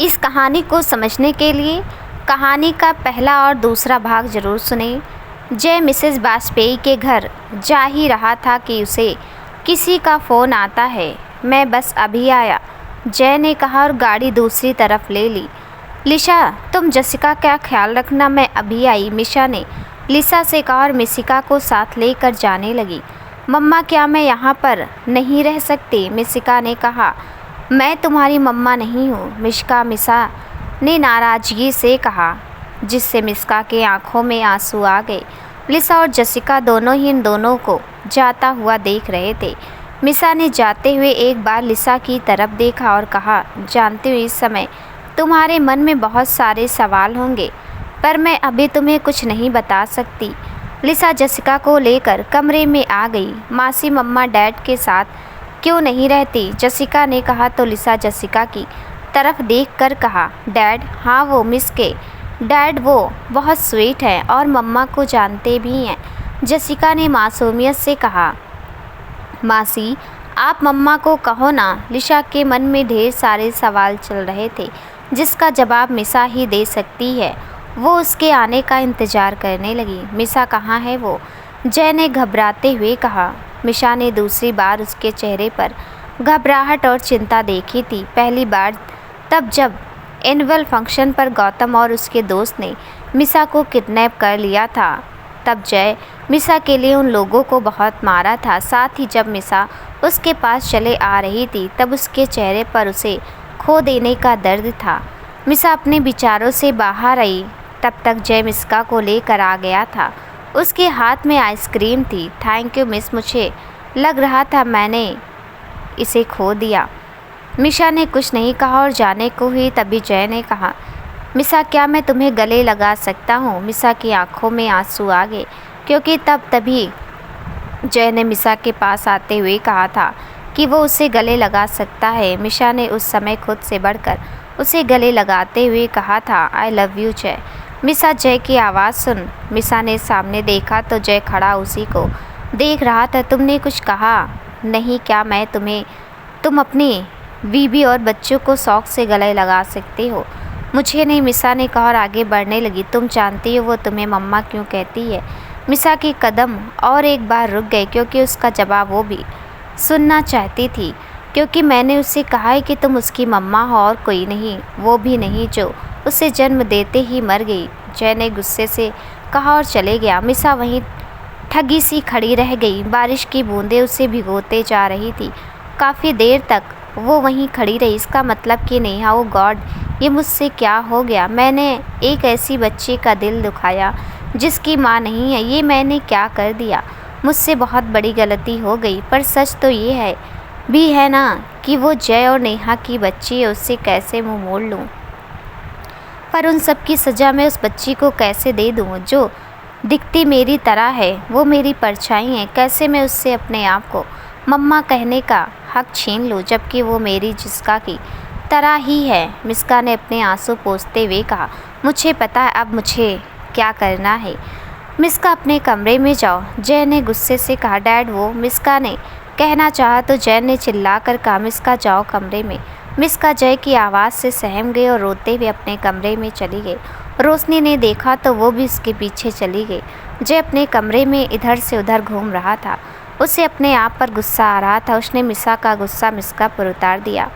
इस कहानी को समझने के लिए कहानी का पहला और दूसरा भाग ज़रूर सुनें। जय मिसेस वाजपेयी के घर जा ही रहा था कि उसे किसी का फ़ोन आता है। मैं बस अभी आया, जय ने कहा और गाड़ी दूसरी तरफ ले ली। लिशा, तुम जसिका का ख्याल रखना, मैं अभी आई, मिशा ने लिसा से कहा और मिसिका को साथ लेकर जाने लगी। मम्मा, क्या मैं यहाँ पर नहीं रह सकती? मिसिका ने कहा। मैं तुम्हारी मम्मा नहीं हूँ, मिसा ने नाराज़गी से कहा, जिससे मिस्का के आंखों में आंसू आ गए। लिसा और जसिका दोनों ही इन दोनों को जाता हुआ देख रहे थे। मिसा ने जाते हुए एक बार लिसा की तरफ देखा और कहा, जानती हूँ इस समय तुम्हारे मन में बहुत सारे सवाल होंगे, पर मैं अभी तुम्हें कुछ नहीं बता सकती। लिसा जसिका को लेकर कमरे में आ गई। मासी मम्मा डैड के साथ क्यों नहीं रहती? जसिका ने कहा तो लिसा जसिका की तरफ देखकर कहा, डैड? हाँ, वो मिस के डैड, वो बहुत स्वीट हैं और मम्मा को जानते भी हैं। जसिका ने मासूमियत से कहा। मासी, आप मम्मा को कहो ना। लिशा के मन में ढेर सारे सवाल चल रहे थे, जिसका जवाब मिसा ही दे सकती है। वो उसके आने का इंतज़ार करने लगी। मिसा कहाँ है वो? जय ने घबराते हुए कहा। मिशा ने दूसरी बार उसके चेहरे पर घबराहट और चिंता देखी थी। पहली बार तब जब एनुअल फंक्शन पर गौतम और उसके दोस्त ने मिसा को किडनैप कर लिया था। तब जय मिसा के लिए उन लोगों को बहुत मारा था। साथ ही जब मिसा उसके पास चले आ रही थी तब उसके चेहरे पर उसे खो देने का दर्द था। मिसा अपने विचारों से बाहर आई। तब तक जय मिस्का को लेकर आ गया था। उसके हाथ में आइसक्रीम थी। थैंक यू मिस, मुझे लग रहा था मैंने इसे खो दिया। मिशा ने कुछ नहीं कहा और जाने को ही तभी जय ने कहा, मिसा, क्या मैं तुम्हें गले लगा सकता हूँ? मिसा की आंखों में आंसू आ गए, क्योंकि तभी जय ने मिसा के पास आते हुए कहा था कि वो उसे गले लगा सकता है। मिशा ने उस समय खुद से बढ़कर उसे गले लगाते हुए कहा था, आई लव यू जय। मिसा जय की आवाज़ सुन। मिसा ने सामने देखा तो जय खड़ा उसी को देख रहा था। तुमने कुछ कहा नहीं क्या? मैं तुम अपनी बीवी और बच्चों को शौक से गले लगा सकते हो, मुझे नहीं, मिसा ने कहा और आगे बढ़ने लगी। तुम जानती हो वो तुम्हें मम्मा क्यों कहती है? मिसा के कदम और एक बार रुक गए, क्योंकि उसका जवाब वो भी सुनना चाहती थी। क्योंकि मैंने उससे कहा है कि तुम उसकी मम्मा हो और कोई नहीं, वो भी नहीं जो उसे जन्म देते ही मर गई। जय ने गुस्से से कहा और चले गया। मिसा वहीं ठगी सी खड़ी रह गई। बारिश की बूंदें उसे भिगोते जा रही थी। काफ़ी देर तक वो वहीं खड़ी रही। इसका मतलब कि नेहा, ओ गॉड, ये मुझसे क्या हो गया? मैंने एक ऐसी बच्ची का दिल दुखाया जिसकी माँ नहीं है। ये मैंने क्या कर दिया? मुझसे बहुत बड़ी गलती हो गई। पर सच तो ये है भी है ना कि वो जय और नेहा की बच्ची है। उससे कैसे मुँह मोड़ लूँ? पर उन सब की सज़ा मैं उस बच्ची को कैसे दे दूँ जो दिखती मेरी तरह है? वो मेरी परछाई है। कैसे मैं उससे अपने आप को मम्मा कहने का हक छीन लूँ, जबकि वो मेरी जिस्का की तरह ही है? मिस्का ने अपने आंसू पोंछते हुए कहा, मुझे पता है अब मुझे क्या करना है। मिस्का, अपने कमरे में जाओ, जय ने गुस्से से कहा। डैड, वो मिस्का ने कहना चाहा तो जय ने चिल्लाकर कहा, मिस्का जाओ कमरे में। मिस्का जय की आवाज़ से सहम गई और रोते हुए अपने कमरे में चली गई। रोशनी ने देखा तो वो भी उसके पीछे चली गई। जय अपने कमरे में इधर से उधर घूम रहा था। उसे अपने आप पर गुस्सा आ रहा था। उसने मिसा का गुस्सा मिस्का पर उतार दिया।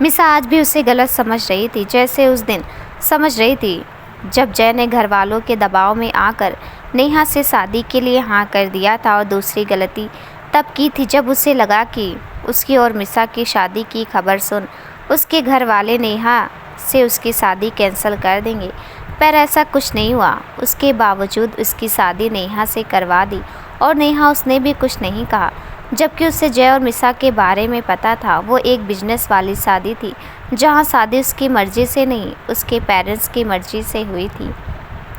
मिसा आज भी उसे गलत समझ रही थी, जैसे उस दिन समझ रही थी जब जय ने घर वालों के दबाव में आकर नेहा से शादी के लिए हाँ कर दिया था। और दूसरी गलती तब की थी जब उसे लगा कि उसकी और मिसा की शादी की खबर सुन उसके घर वाले नेहा से उसकी शादी कैंसिल कर देंगे। पर ऐसा कुछ नहीं हुआ। उसके बावजूद उसकी शादी नेहा से करवा दी और नेहा उसने भी कुछ नहीं कहा, जबकि उसे जय और मिसा के बारे में पता था। वो एक बिजनेस वाली शादी थी, जहां शादी उसकी मर्ज़ी से नहीं उसके पेरेंट्स की मर्ज़ी से हुई थी।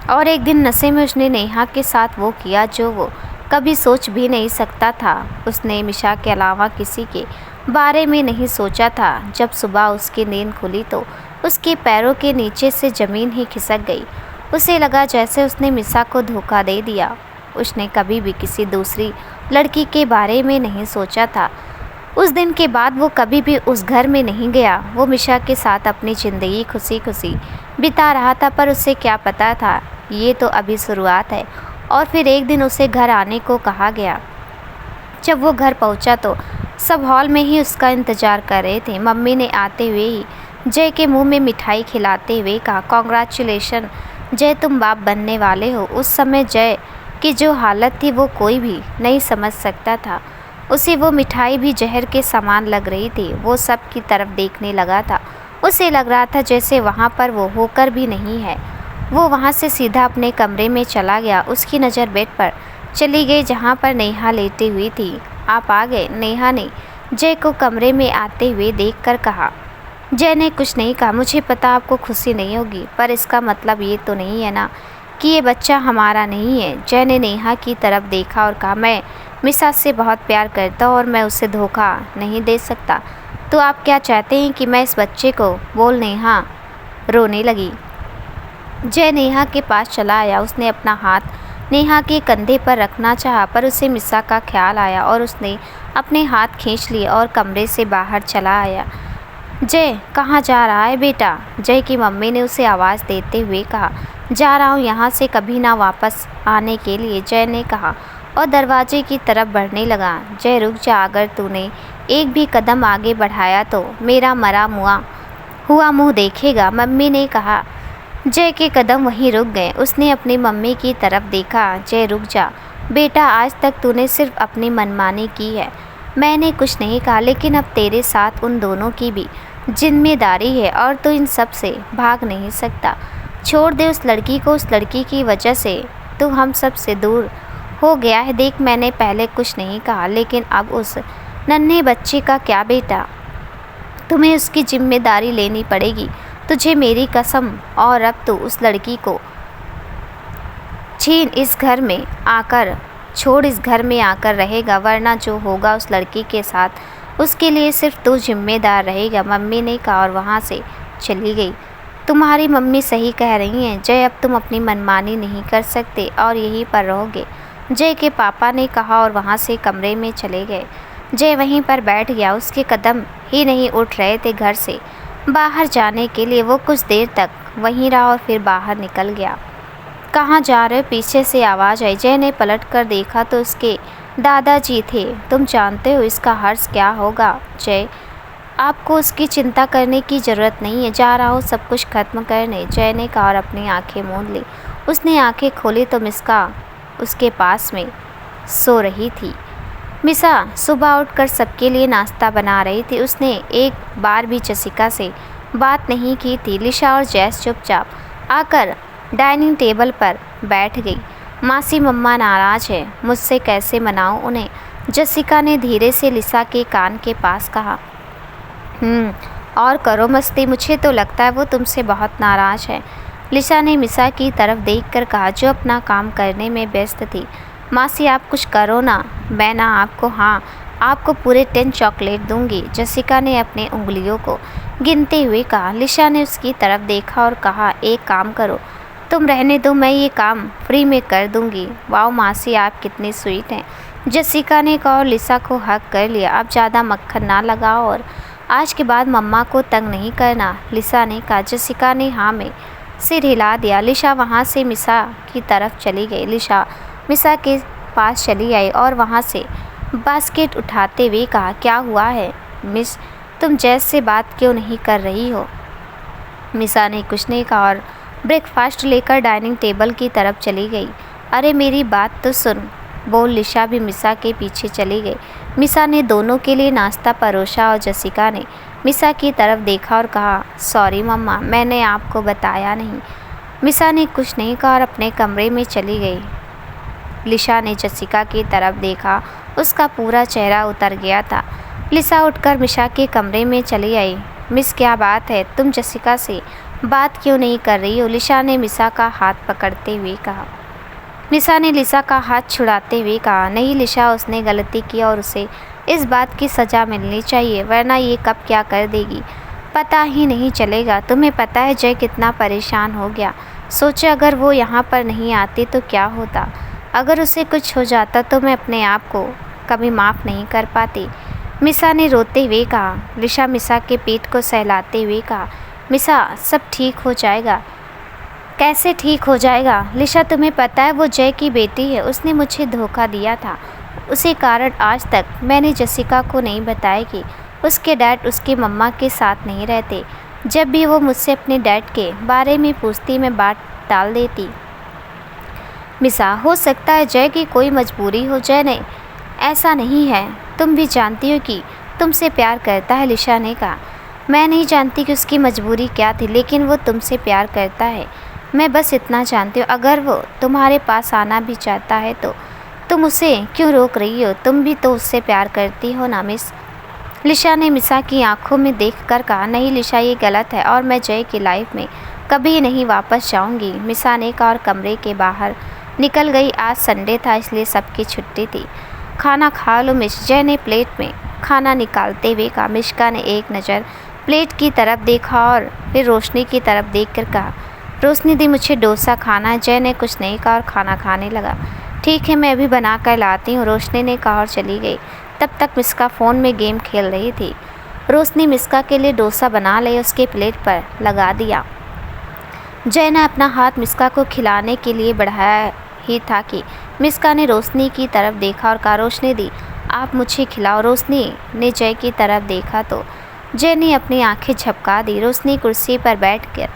और एक दिन नशे में उसने नेहा के साथ वो किया जो वो कभी सोच भी नहीं सकता था। उसने मिशा के अलावा किसी के बारे में नहीं सोचा था। जब सुबह उसकी नींद खुली तो उसके पैरों के नीचे से ज़मीन ही खिसक गई। उसे लगा जैसे उसने मिसा को धोखा दे दिया। उसने कभी भी किसी दूसरी लड़की के बारे में नहीं सोचा था। उस दिन के बाद वो कभी भी उस घर में नहीं गया। वो मिशा के साथ अपनी ज़िंदगी खुशी खुशी बिता रहा था, पर उसे क्या पता था ये तो अभी शुरुआत है। और फिर एक दिन उसे घर आने को कहा गया। जब वो घर पहुंचा तो सब हॉल में ही उसका इंतज़ार कर रहे थे। मम्मी ने आते हुए ही जय के मुंह में मिठाई खिलाते हुए कहा, कॉन्ग्रेचुलेशन जय, तुम बाप बनने वाले हो। उस समय जय की जो हालत थी वो कोई भी नहीं समझ सकता था। उसे वो मिठाई भी जहर के समान लग रही थी। वो सब की तरफ देखने लगा था। उसे लग रहा था जैसे वहाँ पर वो होकर भी नहीं है। वो वहाँ से सीधा अपने कमरे में चला गया। उसकी नज़र बेड पर चली गई जहाँ पर नेहा लेटी हुई थी। आप आ गए? नेहा ने जय को कमरे में आते हुए देखकर कहा। जय ने कुछ नहीं कहा। मुझे पता आपको खुशी नहीं होगी, पर इसका मतलब ये तो नहीं है ना कि ये बच्चा हमारा नहीं है। जय ने नेहा की तरफ देखा और कहा, मैं मिसा से बहुत प्यार करता हूँ और मैं उसे धोखा नहीं दे सकता। तो आप क्या चाहते हैं कि मैं इस बच्चे को? बोल नेहा रोने लगी। जय नेहा के पास चला आया। उसने अपना हाथ नेहा के कंधे पर रखना चाहा, पर उसे मिसा का ख्याल आया और उसने अपने हाथ खींच लिए और कमरे से बाहर चला आया। जय कहाँ जा रहा है बेटा? जय की मम्मी ने उसे आवाज़ देते हुए कहा। जा रहा हूँ यहाँ से कभी ना वापस आने के लिए, जय ने कहा और दरवाजे की तरफ बढ़ने लगा। जय रुक जा, अगर तूने एक भी कदम आगे बढ़ाया तो मेरा मरा हुआ मुँह देखेगा, मम्मी ने कहा। जय के कदम वहीं रुक गए। उसने अपनी मम्मी की तरफ देखा। जय रुक जा बेटा, आज तक तूने सिर्फ अपनी मनमानी की है। मैंने कुछ नहीं कहा, लेकिन अब तेरे साथ उन दोनों की भी जिम्मेदारी है और तू इन सब से भाग नहीं सकता। छोड़ दे उस लड़की को। उस लड़की की वजह से तू हम सब से दूर हो गया है। देख, मैंने पहले कुछ नहीं कहा, लेकिन अब उस नन्हे बच्चे का क्या बेटा? तुम्हें उसकी जिम्मेदारी लेनी पड़ेगी, तुझे मेरी कसम। और अब तू उस लड़की को इस घर में आकर रहेगा, वरना जो होगा उस लड़की के साथ उसके लिए सिर्फ तू जिम्मेदार रहेगा, मम्मी ने कहा और वहाँ से चली गई। तुम्हारी मम्मी सही कह रही हैं जय, अब तुम अपनी मनमानी नहीं कर सकते और यहीं पर रहोगे, जय के पापा ने कहा और वहाँ से कमरे में चले गए। जय वहीं पर बैठ गया। उसके कदम ही नहीं उठ रहे थे घर से बाहर जाने के लिए। वो कुछ देर तक वहीं रहा और फिर बाहर निकल गया। कहाँ जा रहे हो? पीछे से आवाज़ आई। जय ने पलट कर देखा तो उसके दादाजी थे। तुम जानते हो इसका हर्ष क्या होगा जय, आपको उसकी चिंता करने की ज़रूरत नहीं है। जा रहा हो सब कुछ खत्म करने, जय ने कहा और अपनी आंखें मूंद ली। उसने आंखें खोली तो मिस्का उसके पास में सो रही थी। मिसा सुबह उठकर सबके लिए नाश्ता बना रही थी। उसने एक बार भी जसिका से बात नहीं की थी। लिशा और जैस चुपचाप आकर डाइनिंग टेबल पर बैठ गई। मासी मम्मा नाराज़ है, मुझसे कैसे मनाऊं उन्हें? जसिका ने धीरे से लिसा के कान के पास कहा। और करो मस्ती, मुझे तो लगता है वो तुमसे बहुत नाराज़ है। लिसा ने मिसा की तरफ देखकर कहा, जो अपना काम करने में व्यस्त थी। मासी आप कुछ करो ना। मैं ना आपको, हाँ आपको पूरे 10 चॉकलेट दूंगी, जसिका ने अपने उंगलियों को गिनते हुए कहा। लिशा ने उसकी तरफ देखा और कहा, एक काम करो, तुम रहने दो, मैं ये काम फ्री में कर दूंगी। वाह मासी आप कितनी स्वीट हैं, जसिका ने कहा और लिसा को हक कर लिया। अब ज़्यादा मक्खन ना लगाओ और आज के बाद मम्मा को तंग नहीं करना, लिसा ने कहा। जसिका ने हाँ में सिर हिला दिया। लिशा वहाँ से मिसा की तरफ चली गई। लिशा मिसा के पास चली आई और वहाँ से बास्केट उठाते हुए कहा, क्या हुआ है मिस, तुम जैस से बात क्यों नहीं कर रही हो? मिसा ने कुछ नहीं कहा और ब्रेकफास्ट लेकर डाइनिंग टेबल की तरफ चली गई। अरे मेरी बात तो सुन, बोल। लिशा भी मिसा के पीछे चली गई। मिसा ने दोनों के लिए नाश्ता परोसा और जसिका ने मिसा की तरफ देखा और कहा, सॉरी मम्मा, मैंने आपको बताया नहीं। मिसा ने कुछ नहीं कहा और अपने कमरे में चली गई। लिशा ने जसिका की तरफ देखा, उसका पूरा चेहरा उतर गया था। लिसा उठकर मिशा के कमरे में चली आई। मिस क्या बात है, तुम जसिका से बात क्यों नहीं कर रही हो? लिशा ने मिसा का हाथ पकड़ते हुए कहा। मिसा ने लिसा का हाथ छुड़ाते हुए कहा, नहीं लिशा, उसने गलती की और उसे इस बात की सज़ा मिलनी चाहिए, वरना ये कब क्या कर देगी पता ही नहीं चलेगा। तुम्हें पता है जय कितना परेशान हो गया। सोचे अगर वो यहाँ पर नहीं आती तो क्या होता, अगर उसे कुछ हो जाता तो मैं अपने आप को कभी माफ़ नहीं कर पाती। मिसा ने रोते हुए कहा। लिशा मिसा के पीठ को सहलाते हुए कहा, मिसा सब ठीक हो जाएगा। कैसे ठीक हो जाएगा? लिशा तुम्हें पता है वो जय की बेटी है, उसने मुझे धोखा दिया था। उसी कारण आज तक मैंने जसिका को नहीं बताया कि उसके डैड उसकी मम्मा के साथ नहीं रहते। जब भी वो मुझसे अपने डैड के बारे में पूछती मैं बात टाल देती। मिसा, हो सकता है जय की कोई मजबूरी हो। जय ने ऐसा नहीं है, तुम भी जानती हो कि तुमसे प्यार करता है। लिशा ने कहा, मैं नहीं जानती कि उसकी मजबूरी क्या थी, लेकिन वो तुमसे प्यार करता है। मैं बस इतना जानती हूँ, अगर वो तुम्हारे पास आना भी चाहता है तो तुम उसे क्यों रोक रही हो? तुम भी तो उससे प्यार करती हो ना मिस? लिशा ने मिसा की आंखों में देखकर कहा, नहीं लिशा, ये गलत है और मैं जय की लाइफ में कभी नहीं वापस जाऊंगी। मिसा ने कहा और कमरे के बाहर निकल गई। आज संडे था इसलिए सबकी छुट्टी थी। खाना खा लो मिस, जय ने प्लेट में खाना निकालते हुए कहा। मिश्का ने एक नज़र प्लेट की तरफ देखा और फिर रोशनी की तरफ देखकर कहा, रोशनी दी, मुझे डोसा खाना है। जय ने कुछ नहीं कहा और खाना खाने लगा। ठीक है, मैं अभी बना कर लाती हूँ, रोशनी ने कहा और चली गई। तब तक मिश्का फ़ोन में गेम खेल रही थी। रोशनी मिश्का के लिए डोसा बना ले उसके प्लेट पर लगा दिया। जय ने अपना हाथ मिश्का को खिलाने के लिए बढ़ाया ही था कि मिश्का ने रोशनी की तरफ देखा और कहा, रोशनी दी, आप मुझे खिलाओ। रोशनी ने जय की तरफ देखा तो जय ने अपनी आंखें झपका दी। रोशनी कुर्सी पर बैठकर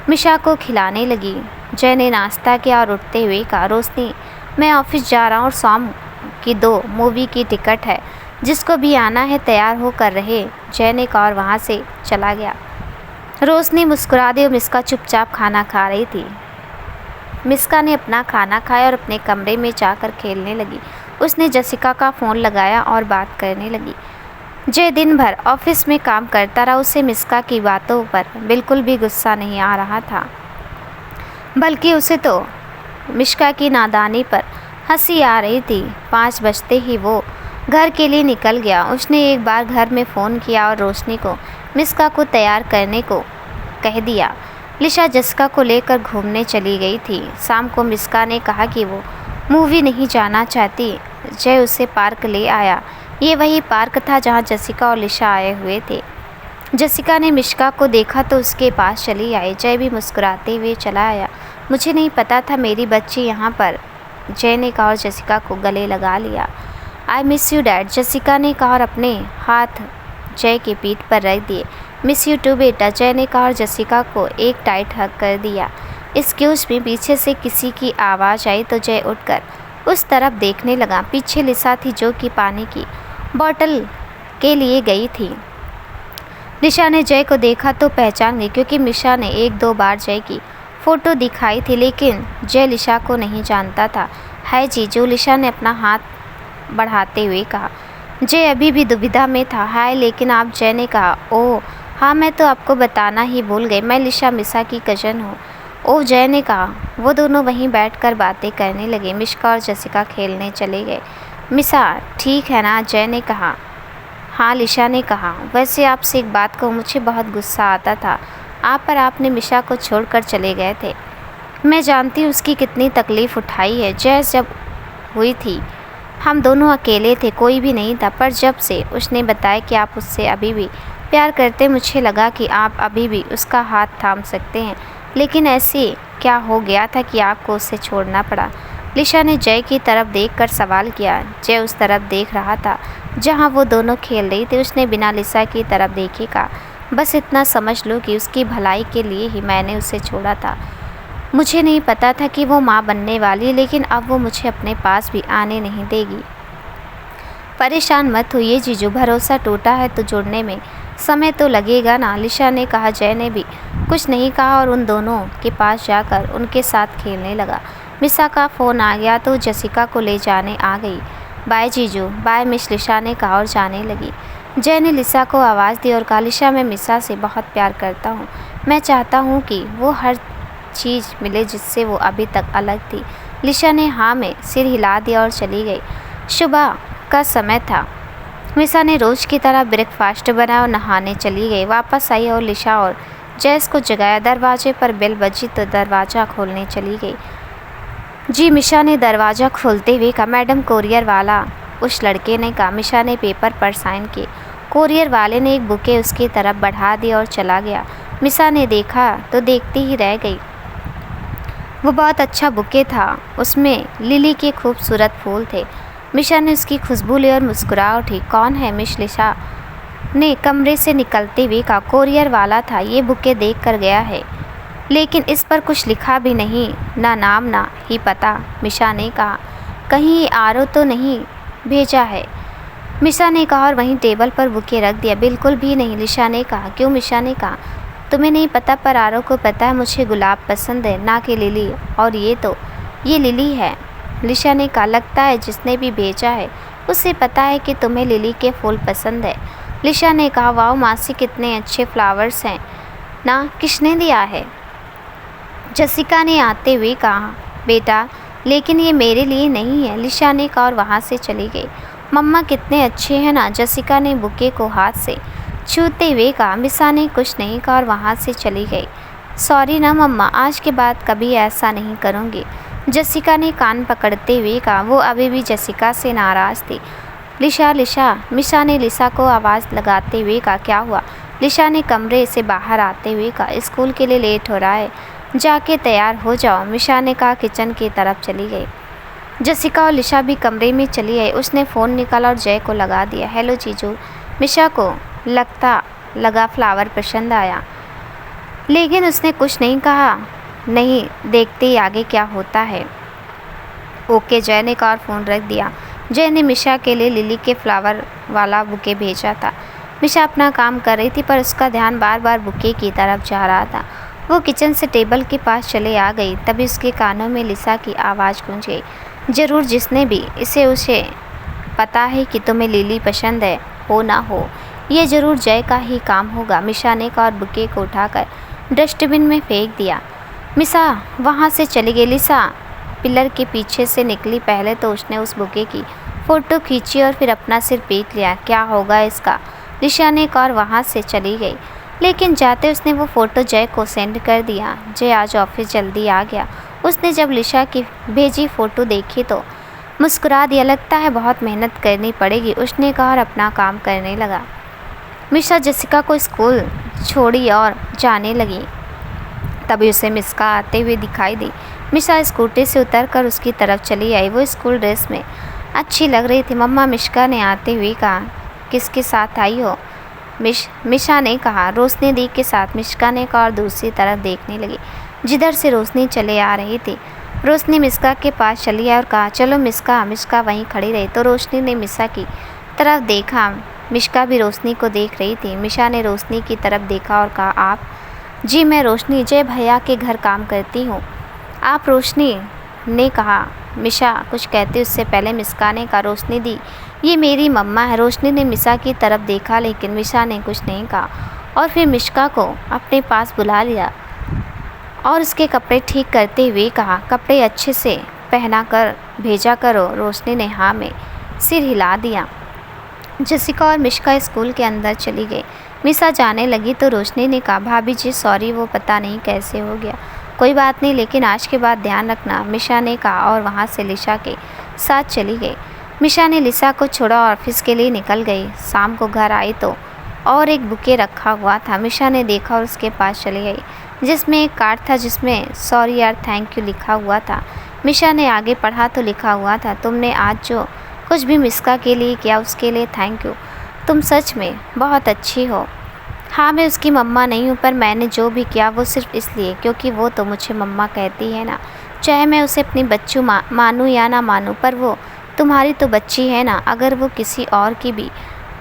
मिशा को खिलाने लगी। जय ने नाश्ता किया और उठते हुए कहा, रोशनी, मैं ऑफिस जा रहा हूँ और शाम की 2 मूवी की टिकट है, जिसको भी आना है तैयार होकर रहे। जय ने कहा और वहाँ से चला गया। रोशनी मुस्कुरा दी और मिश्का चुपचाप खाना खा रही थी। मिश्का ने अपना खाना खाया और अपने कमरे में जाकर खेलने लगी। उसने जसिका का फ़ोन लगाया और बात करने लगी। जय दिन भर ऑफिस में काम करता रहा। उसे मिश्का की बातों पर बिल्कुल भी गुस्सा नहीं आ रहा था, बल्कि उसे तो मिश्का की नादानी पर हंसी आ रही थी। 5 बजते ही वो घर के लिए निकल गया। उसने एक बार घर में फ़ोन किया और रोशनी को मिश्का को तैयार करने को कह दिया। लिशा जसिका को लेकर घूमने चली गई थी। शाम को मिश्का ने कहा कि वो मूवी नहीं जाना चाहती। जय उसे पार्क ले आया। ये वही पार्क था जहाँ जसिका और लिशा आए हुए थे। जसिका ने मिश्का को देखा तो उसके पास चली आई। जय भी मुस्कुराते हुए चला आया। मुझे नहीं पता था मेरी बच्ची यहाँ पर, जय ने कहा और जसिका को गले लगा लिया। I miss you dad, Jessica ने कहा और अपने हाथ जय के पीठ पर रख दिए। मिस यू टू बेटा, जय ने कहा और जसिका को एक टाइट हग कर दिया। एक्सक्यूज़ मी, पीछे से किसी की आवाज़ आई तो जय उठकर उस तरफ देखने लगा। पीछे लिशा थी जो कि पानी की बोतल के लिए गई थी। लिशा ने जय को देखा तो पहचान गई, क्योंकि मिशा ने 1-2 बार जय की फ़ोटो दिखाई थी, लेकिन जय लिशा को नहीं जानता था। है जीजू, लिशा ने अपना हाथ बढ़ाते हुए कहा। जय अभी भी दुविधा में था। हाय, लेकिन आप, जय ने कहा। ओह हाँ, मैं तो आपको बताना ही भूल गई, मैं लिशा मिसा की कज़न हूँ। ओह, जय ने कहा। वो दोनों वहीं बैठकर बातें करने लगे। मिश्का और जसिका खेलने चले गए। मिसा ठीक है ना, जय ने कहा। हाँ, लिशा ने कहा। वैसे आपसे एक बात कहूँ, मुझे बहुत गुस्सा आता था आप पर, आपने मिशा को छोड़कर चले गए थे। मैं जानती हूँ उसकी कितनी तकलीफ़ उठाई है। जय जब हुई थी हम दोनों अकेले थे, कोई भी नहीं था, पर जब से उसने बताया कि आप उससे अभी भी प्यार करते, मुझे लगा कि आप अभी भी उसका हाथ थाम सकते हैं। लेकिन ऐसे क्या हो गया था कि आपको उसे छोड़ना पड़ा? लिशा ने जय की तरफ देखकर सवाल किया। जय उस तरफ देख रहा था जहां वो दोनों खेल रही थी। उसने बिना लिशा की तरफ देखे कहा, बस इतना समझ लो कि उसकी भलाई के लिए ही मैंने उसे छोड़ा था। मुझे नहीं पता था कि वो माँ बनने वाली, लेकिन अब वो मुझे अपने पास भी आने नहीं देगी। परेशान मत होइए जीजू, भरोसा टूटा है तो जुड़ने में समय तो लगेगा ना, लिशा ने कहा। जय ने भी कुछ नहीं कहा और उन दोनों के पास जाकर उनके साथ खेलने लगा। मिसा का फ़ोन आ गया तो जसिका को ले जाने आ गई। बाय जीजू, बाय मिस, लिशा ने कहा और जाने लगी। जय ने लिशा को आवाज़ दी और कहा, लिशा, मैं मिसा से बहुत प्यार करता हूँ। मैं चाहता हूँ कि वो हर चीज़ मिले जिससे वो अभी तक अलग थी। लिशा ने हाँ में सिर हिला दिया और चली गई। सुबह का समय था। मिसा ने रोज़ की तरह ब्रेकफास्ट बनाया और नहाने चली गई। वापस आई और लिशा और जैस को जगाया। दरवाजे पर बेल बजी तो दरवाज़ा खोलने चली गई। जी, मिशा ने दरवाज़ा खोलते हुए कहा, मैडम, कोरियर वाला उस लड़के ने कहा। मिशा ने पेपर पर साइन किए। कोरियर वाले ने एक बुके उसकी तरफ बढ़ा दिया और चला गया। मिशा ने देखा तो देखती ही रह गई। वो बहुत अच्छा बुके था। उसमें लिली के खूबसूरत फूल थे। मिशा ने उसकी खुशबू ली और मुस्कुरा उठी। कौन है? मिस लिशा ने कमरे से निकलते हुए कहा। कोरियर वाला था, ये बुके देख कर गया है, लेकिन इस पर कुछ लिखा भी नहीं, ना नाम ना ही पता। मिशा ने कहा, कहीं आरो तो नहीं भेजा है? मिशा ने कहा और वहीं टेबल पर बुके रख दिया। बिल्कुल भी नहीं, लिशा ने कहा। क्यों? मिशा ने कहा, तुम्हें नहीं पता पर आरो को पता है मुझे गुलाब पसंद है, ना कि लिली। और ये लिली है। लिशा ने कहा, लगता है जिसने भी भेजा है उसे पता है कि तुम्हें लिली के फूल पसंद है। लिशा ने कहा, वाह मासी, कितने अच्छे फ्लावर्स हैं ना, किसने दिया है? जसिका ने आते हुए कहा। बेटा, लेकिन ये मेरे लिए नहीं है, लिशा ने कहा और वहाँ से चली गई। मम्मा कितने अच्छे हैं ना, जसिका ने बुके को हाथ से छूते हुए कहा। मिशा ने कुछ नहीं कहा और वहाँ से चली गई। सॉरी ना मम्मा, आज के बाद कभी ऐसा नहीं करूँगी, जसिका ने कान पकड़ते हुए कहा। वो अभी भी जसिका से नाराज़ थी। लिशा लिशा, मिशा ने लिशा को आवाज़ लगाते हुए कहा। क्या हुआ? लिशा ने कमरे से बाहर आते हुए कहा। स्कूल के लिए लेट हो रहा है, जाके तैयार हो जाओ, मिशा ने कहा। किचन की तरफ चली गई। जसिका और लिशा भी कमरे में चली आई। उसने फ़ोन निकाला और जय को लगा दिया। हेलो जीजू। मिशा को लगा फ्लावर पसंद आया, लेकिन उसने कुछ नहीं कहा। नहीं, देखते ही आगे क्या होता है। ओके, जय ने कहा और फ़ोन रख दिया। जय ने मिशा के लिए लिली के फ्लावर वाला बुके भेजा था। मिशा अपना काम कर रही थी पर उसका ध्यान बार बार बुके की तरफ जा रहा था। वो किचन से टेबल के पास चले आ गई। तभी उसके कानों में लिशा की आवाज़ गूंज गई। ज़रूर जिसने भी उसे पता है कि तुम्हें लिली पसंद है, हो ना हो, ये ज़रूर जय का ही काम होगा। मिशा ने कहा और बुके को उठाकर डस्टबिन में फेंक दिया। मिशा वहाँ से चली गई। लिशा पिलर के पीछे से निकली। पहले तो उसने उस बुके की फ़ोटो खींची और फिर अपना सिर पीट लिया। क्या होगा इसका? लिशा ने कहा और वहाँ से चली गई। लेकिन जाते उसने वो फ़ोटो जय को सेंड कर दिया। जय आज ऑफिस जल्दी आ गया। उसने जब लिशा की भेजी फ़ोटो देखी तो मुस्कुरा दिया। लगता है बहुत मेहनत करनी पड़ेगी, उसने कहा और अपना काम करने लगा। मिशा जसिका को स्कूल छोड़ी और जाने लगी। तभी उसे मिस्का आते हुए दिखाई दी। मिशा स्कूटी से उतरकर उसकी तरफ चली आई। वो स्कूल ड्रेस में अच्छी लग रही थी। मम्मा, मिश्का ने आते हुए कहा। किसके साथ आई हो? मिशा ने कहा। रोशनी दी के साथ, मिश्का ने कहा और दूसरी तरफ देखने लगी जिधर से रोशनी चले आ रही थी। रोशनी मिश्का के पास चली आई और कहा, चलो मिश्का। मिश्का वहीं खड़ी रही तो रोशनी ने मिशा की तरफ देखा। मिश्का भी रोशनी को देख रही थी। मिशा ने रोशनी की तरफ देखा और कहा, आप? जी मैं रोशनी जय भैया के घर काम करती हूँ। आप? रोशनी ने कहा। मिशा कुछ कहती उससे पहले मिश्का ने कहा, रोशनी दी, ये मेरी मम्मा है। रोशनी ने मिशा की तरफ देखा लेकिन मिशा ने कुछ नहीं कहा और फिर मिश्का को अपने पास बुला लिया और उसके कपड़े ठीक करते हुए कहा, कपड़े अच्छे से पहना कर भेजा करो। रोशनी ने हाँ में सिर हिला दिया। जसिका और मिश्का स्कूल के अंदर चली गई। मिशा जाने लगी तो रोशनी ने कहा, भाभी जी सॉरी, वो पता नहीं कैसे हो गया। कोई बात नहीं, लेकिन आज के बाद ध्यान रखना, मिशा ने कहा और वहाँ से लिशा के साथ चली गई। मिशा ने लिशा को छोड़ा और ऑफिस के लिए निकल गई। शाम को घर आई तो और एक बुके रखा हुआ था। मिशा ने देखा और उसके पास चली गई जिसमें एक कार्ड था जिसमें सॉरी यार थैंक यू लिखा हुआ था। मिशा ने आगे पढ़ा तो लिखा हुआ था, तुमने आज जो कुछ भी मिश्का के लिए किया उसके लिए थैंक यू, तुम सच में बहुत अच्छी हो। हाँ मैं उसकी मम्मा नहीं हूँ, पर मैंने जो भी किया वो सिर्फ इसलिए क्योंकि वो तो मुझे मम्मा कहती है ना, चाहे मैं उसे अपनी बच्चू मानूँ या ना मानूँ, पर वो तुम्हारी तो बच्ची है ना। अगर वो किसी और की भी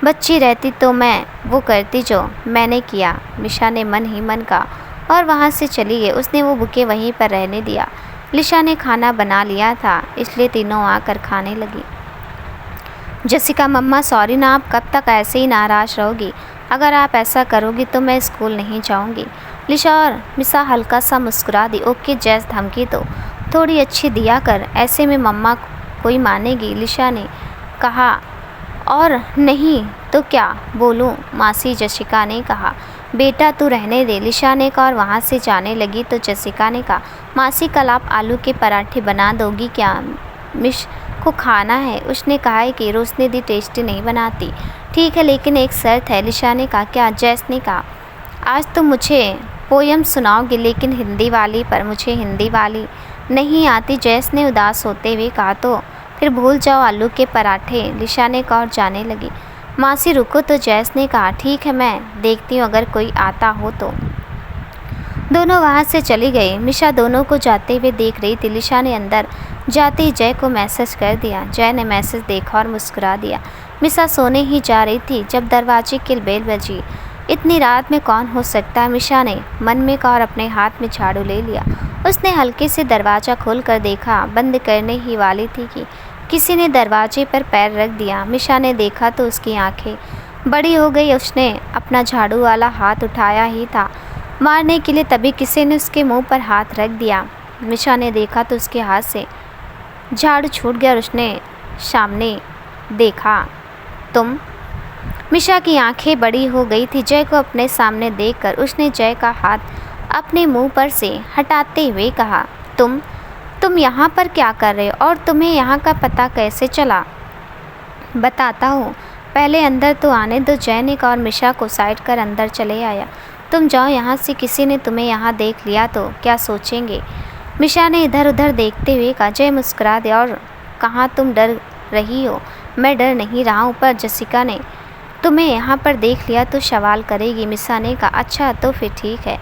बच्ची रहती तो मैं वो करती जो मैंने किया। मिशा ने मन ही मन कहा और वहाँ से चली गई। उसने वो बुके वहीं पर रहने दिया। लिशा ने खाना बना लिया था इसलिए तीनों आकर खाने लगी। जसिका, मम्मा सॉरी ना, आप कब तक ऐसे ही नाराज़ रहोगी? अगर आप ऐसा करोगी तो मैं स्कूल नहीं जाऊंगी। लिशा और मिशा हल्का सा मुस्कुरा दी। ओके जैस, धमकी तो थोड़ी अच्छी दिया कर, ऐसे में मम्मा कोई मानेगी, लिशा ने कहा। और नहीं तो क्या बोलूं मासी, जसिका ने कहा। बेटा तू रहने दे, लिशा ने कहा और वहाँ से जाने लगी तो जसिका ने कहा, मासी कल आप आलू के पराठे बना दोगी क्या? को खाना है। उसने कहा है कि रोशनी दी टेस्टी नहीं बनाती। ठीक है, लेकिन एक शर्त है, लिशा ने कहा। क्या? जैस ने कहा। आज तुम मुझे पोयम सुनाओगे, लेकिन हिंदी वाली। पर मुझे हिंदी वाली नहीं आती, जैस ने उदास होते हुए कहा। तो फिर भूल जाओ आलू के पराठे, लिशा ने कहा और जाने लगी। मासी रुको तो, जैस ने कहा। ठीक है, मैं देखती हूँ अगर कोई आता हो तो। दोनों वहाँ से चली गई। मिशा दोनों को जाते हुए देख रही थी। लिशा ने अंदर जाते ही जय को मैसेज कर दिया। जय ने मैसेज देखा और मुस्कुरा दिया। मिशा सोने ही जा रही थी जब दरवाजे की बेल बजी। इतनी रात में कौन हो सकता है, मिशा ने मन में कहा और अपने हाथ में झाड़ू ले लिया। उसने हल्के से दरवाज़ा खोलकर देखा। बंद करने ही वाली थी कि किसी ने दरवाजे पर पैर रख दिया। मिशा ने देखा तो उसकी आंखें बड़ी हो गई। उसने अपना झाड़ू वाला हाथ उठाया ही था मारने के लिए, तभी किसी ने उसके मुंह पर हाथ रख दिया। मिशा ने देखा तो उसके हाथ से झाड़ू छूट गया और उसने सामने देखा। तुम? मिशा की आंखें बड़ी हो गई थी। जय को अपने सामने देखकर उसने जय का हाथ अपने मुंह पर से हटाते हुए कहा। तुम यहाँ पर क्या कर रहे हो, और तुम्हें यहाँ का पता कैसे चला? बताता हूँ, पहले अंदर तो आने दो, जय ने कहा और मिशा को साइड कर अंदर चले आया। तुम जाओ यहाँ से, किसी ने तुम्हें यहाँ देख लिया तो क्या सोचेंगे? मिशा ने इधर उधर देखते हुए कहा। जय मुस्कुरा दिया और कहा, तुम डर रही हो? मैं डर नहीं रहा हूँ, पर जसिका ने तुम्हें यहाँ पर देख लिया तो सवाल करेगी। मिशा ने कहा। अच्छा तो फिर ठीक है,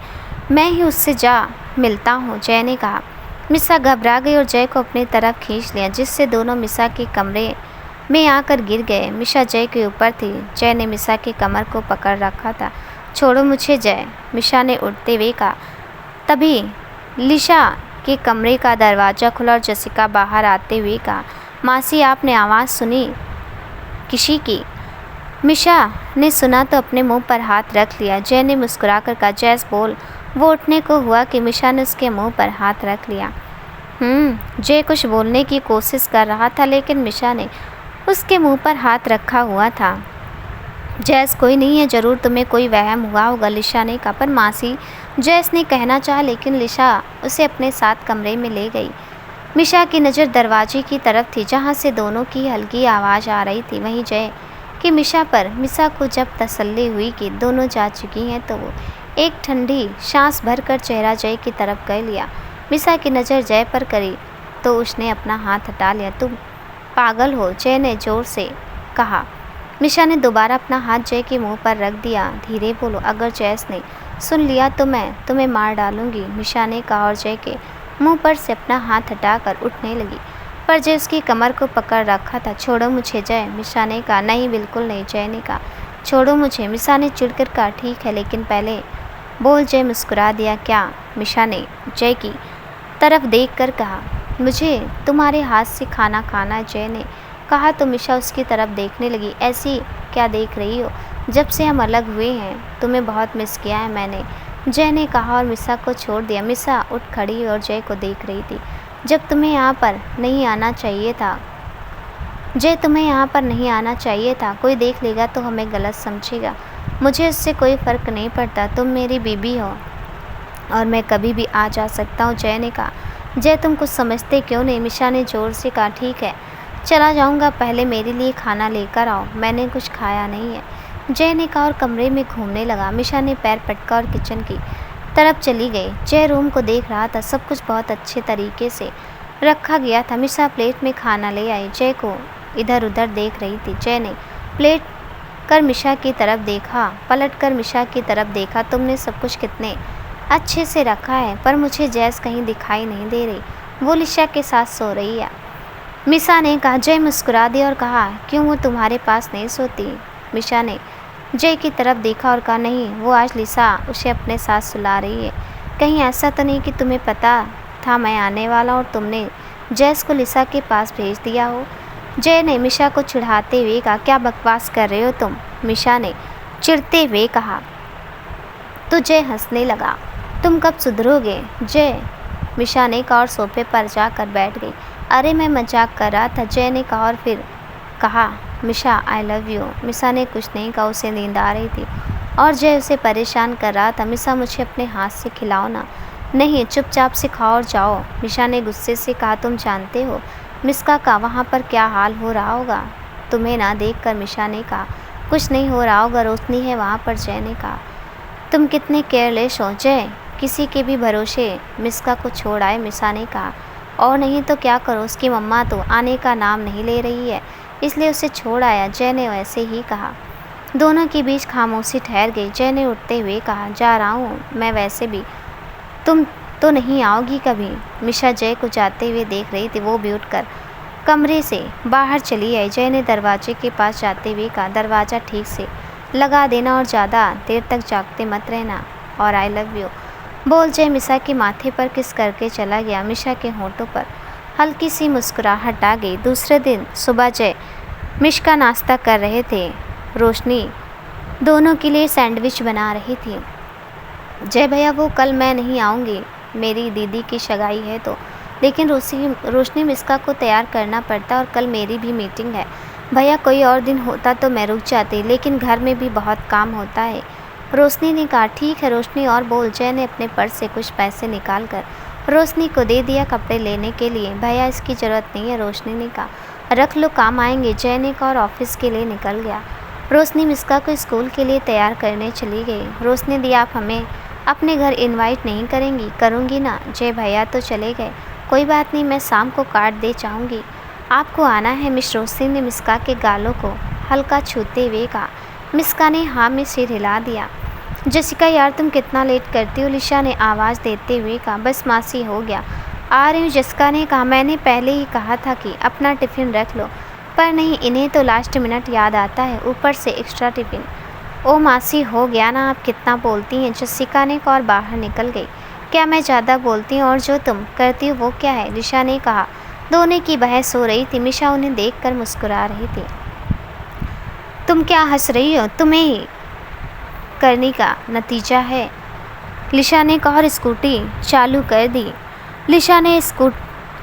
मैं ही उससे जा मिलता हूँ, जय ने कहा। मिशा घबरा गई और जय को अपनी तरफ खींच लिया, जिससे दोनों मिशा के कमरे में आकर गिर गए। मिशा जय के ऊपर थी। जय ने मिशा के कमर को पकड़ रखा था। छोड़ो मुझे जय, मिशा ने उठते हुए कहा। तभी लिशा के कमरे का दरवाज़ा खुला और जसिका बाहर आते हुए कहा, मासी आपने आवाज़ सुनी किसी की? मिशा ने सुना तो अपने मुंह पर हाथ रख लिया। जय ने मुस्कुरा कर कहा, जैस बोल। वो उठने को हुआ कि मिशा ने उसके मुंह पर हाथ रख लिया। जय कुछ बोलने की कोशिश कर रहा था, लेकिन मिशा ने उसके मुंह पर हाथ रखा हुआ था। जैस कोई नहीं है, ज़रूर तुम्हें कोई वहम हुआ होगा, लिशा ने कहा। पर मासी, जैस ने कहना चाहा, लेकिन लिशा उसे अपने साथ कमरे में ले गई। मिशा की नज़र दरवाजे की तरफ थी, जहाँ से दोनों की हल्की आवाज़ आ रही थी। वहीं जय कि मिशा को जब तसल्ली हुई कि दोनों जा चुकी हैं, तो वो एक ठंडी सांस भरकर चेहरा जय की तरफ कर लिया। मिशा की नज़र जय पर करी तो उसने अपना हाथ हटा लिया। तुम पागल हो, जय ने ज़ोर से कहा। मिशा ने दोबारा अपना हाथ जय के मुंह पर रख दिया। धीरे बोलो, अगर जैस ने सुन लिया तो मैं तुम्हें मार डालूंगी, मिशा ने कहा और जय के मुंह पर से अपना हाथ हटाकर उठने लगी, पर जय उसकी कमर को पकड़ रखा था। छोड़ो मुझे जय, मिशा ने कहा। नहीं, बिल्कुल नहीं, जय ने कहा। छोड़ो मुझे, मिशा ने चिढ़कर कहा। ठीक है, लेकिन पहले बोल, जय मुस्कुरा दिया। क्या? मिशा ने जय की तरफ देख कर कहा। मुझे तुम्हारे हाथ से खाना खाना है, जय ने कहा तो मिशा उसकी तरफ देखने लगी। ऐसी क्या देख रही हो? जब से हम अलग हुए हैं तुम्हें बहुत मिस किया है मैंने, जय ने कहा और मिशा को छोड़ दिया। मिशा उठ खड़ी और जय को देख रही थी। जब तुम्हें यहाँ पर नहीं आना चाहिए था जय, तुम्हें यहाँ पर नहीं आना चाहिए था। कोई देख लेगा तो हमें गलत समझेगा। मुझे इससे कोई फ़र्क नहीं पड़ता, तुम मेरी बीबी हो और मैं कभी भी आ जा सकता हूँ, जय ने कहा। जय तुम कुछ समझते क्यों नहीं, मिशा ने ज़ोर से कहा। ठीक है, चला जाऊँगा, पहले मेरे लिए खाना लेकर आओ, मैंने कुछ खाया नहीं है, जय ने कहा और कमरे में घूमने लगा। मिशा ने पैर पटका और किचन की तरफ चली गई। जय रूम को देख रहा था, सब कुछ बहुत अच्छे तरीके से रखा गया था। मिशा प्लेट में खाना ले आई, जय को इधर उधर देख रही थी। जय ने प्लेट कर मिशा की तरफ देखा, पलट कर मिशा की तरफ देखा। तुमने सब कुछ कितने अच्छे से रखा है, पर मुझे जैस कहीं दिखाई नहीं दे रही, वो लिशा के साथ सो रही है, मिशा ने कहा। जय मुस्कुरा दिया और कहा, क्यों वो तुम्हारे पास नहीं सोती? मिशा ने जय की तरफ देखा और कहा, नहीं, वो आज लिशा उसे अपने साथ सुला रही है। कहीं ऐसा तो नहीं कि तुम्हें पता था मैं आने वाला और तुमने जैस को लिशा के पास भेज दिया हो? जय ने मिशा को चिढ़ाते हुए कहा। क्या बकवास कर रहे हो तुम? मिशा ने चिढ़ते हुए कहा। तो जय हंसने लगा। तुम कब सुधरोगे जय? मिशा ने कहा और सोफे पर जाकर बैठ गई। अरे मैं मजाक कर रहा था, जय ने कहा और फिर कहा, मिशा आई लव यू। मिशा ने कुछ नहीं कहा, उसे नींद आ रही थी और जय उसे परेशान कर रहा था। मिशा मुझे अपने हाथ से खिलाओ ना। नहीं, चुपचाप से खाओ और जाओ, मिशा ने गुस्से से कहा। तुम जानते हो मिस्का का वहाँ पर क्या हाल हो रहा होगा। तुम्हें ना देखकर मिशा ने कहा, कुछ नहीं हो रहा होगा, रोशनी है वहाँ पर। जय ने कहा, तुम कितने केयरलेस हो जय, किसी के भी भरोसे मिस्का को छोड़ आए। मिशा ने कहा, और नहीं तो क्या करो, उसकी मम्मा तो आने का नाम नहीं ले रही है, इसलिए उसे छोड़ आया। जय ने वैसे ही कहा। दोनों के बीच खामोशी ठहर गई। जय ने उठते हुए कहा, जा रहा हूँ मैं वैसे भी, तुम तो नहीं आओगी कभी। मिशा जय को जाते हुए देख रही थी। वो भी उठकर कमरे से बाहर चली आई। जय ने दरवाजे के पास जाते हुए कहा, दरवाज़ा ठीक से लगा देना और ज़्यादा देर तक जागते मत रहना, और आई लव यू बोल जय मिशा के माथे पर किस करके चला गया। मिशा के होंठों पर हल्की सी मुस्कुराहट आ गई। दूसरे दिन सुबह जय मिश का नाश्ता कर रहे थे। रोशनी दोनों के लिए सैंडविच बना रही थी। जय भैया, वो कल मैं नहीं आऊँगी, मेरी दीदी की सगाई है तो, लेकिन रोशनी मिस्का को तैयार करना पड़ता और कल मेरी भी मीटिंग है। भैया कोई और दिन होता तो मैं रुक जाती, लेकिन घर में भी बहुत काम होता है। रोशनी ने कहा, ठीक है रोशनी, और बोल। जय ने अपने पर्स से कुछ पैसे निकाल कर रोशनी को दे दिया कपड़े लेने के लिए। भैया इसकी ज़रूरत नहीं है, रोशनी ने कहा, रख लो, काम आएंगे। जय ने कहा और ऑफिस के लिए निकल गया। रोशनी मिस्का को स्कूल के लिए तैयार करने चली गई। रोशनी दी, आप हमें अपने घर इनवाइट नहीं करेंगी? करूँगी ना। जय भैया तो चले गए, कोई बात नहीं, मैं शाम को कार्ड दे जाऊँगी। आपको आना है? मिस रोशनी ने मिस्का के गालों को हल्का छूते हुए कहा। मिस्का ने हाँ में सिर हिला दिया। जसिका यार तुम कितना लेट करती हो, लिशा ने आवाज़ देते हुए कहा। बस मासी हो गया, आ रही हूँ। जसिका ने कहा, मैंने पहले ही कहा था कि अपना टिफ़िन रख लो, पर नहीं, इन्हें तो लास्ट मिनट याद आता है, ऊपर से एक्स्ट्रा टिफ़िन। ओ मासी हो गया ना, आप कितना बोलती हैं। जसिका ने कहा और बाहर निकल गई। क्या मैं ज़्यादा बोलती हूँ और जो तुम करती हो वो क्या है? लिशा ने कहा। दोनों की बहस हो रही थी। मिशा उन्हें देखकर मुस्कुरा रही थी। तुम क्या हंस रही हो? तुम्हें ही करने का नतीजा है, लिशा ने कहा और स्कूटी चालू कर दी। लिशा ने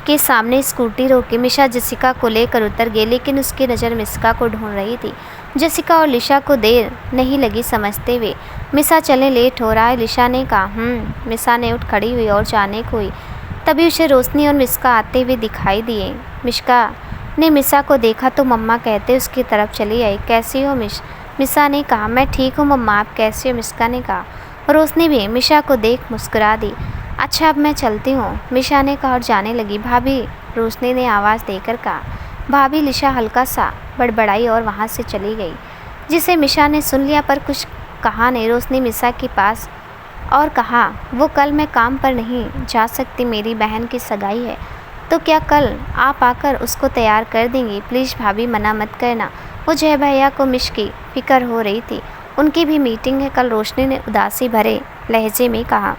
के सामने स्कूटी रोकी। मिशा जसिका को लेकर उतर गई, लेकिन उसकी नज़र मिस्का को ढूंढ रही थी। जसिका और लिशा को देर नहीं लगी समझते हुए, मिशा चले, लेट हो रहा है। लिशा ने कहा। मिशा ने उठ खड़ी हुई और जाने को हुई, तभी उसे रोशनी और मिस्का आते हुए दिखाई दिए। मिस्का ने मिशा को देखा तो मम्मा कहते उसकी तरफ चली आई। कैसी हो मिशा ने कहा। मैं ठीक हूँ मम्मा, आप कैसी हो? मिस्का ने कहा। रोशनी भी मिशा को देख मुस्कुरा दी। अच्छा अब मैं चलती हूँ, मिशा ने कहा और जाने लगी। भाभी, रोशनी ने आवाज़ देकर कहा। भाभी, लिशा हल्का सा बड़बड़ाई और वहाँ से चली गई, जिसे मिशा ने सुन लिया पर कुछ कहा नहीं। रोशनी मिशा के पास और कहा, वो कल मैं काम पर नहीं जा सकती, मेरी बहन की सगाई है, तो क्या कल आप आकर उसको तैयार कर देंगी? प्लीज़ भाभी, मना मत करना। वो जय भैया को मिश की फिक्र हो रही थी, उनकी भी मीटिंग है कल, रोशनी ने उदासी भरे लहजे में कहा।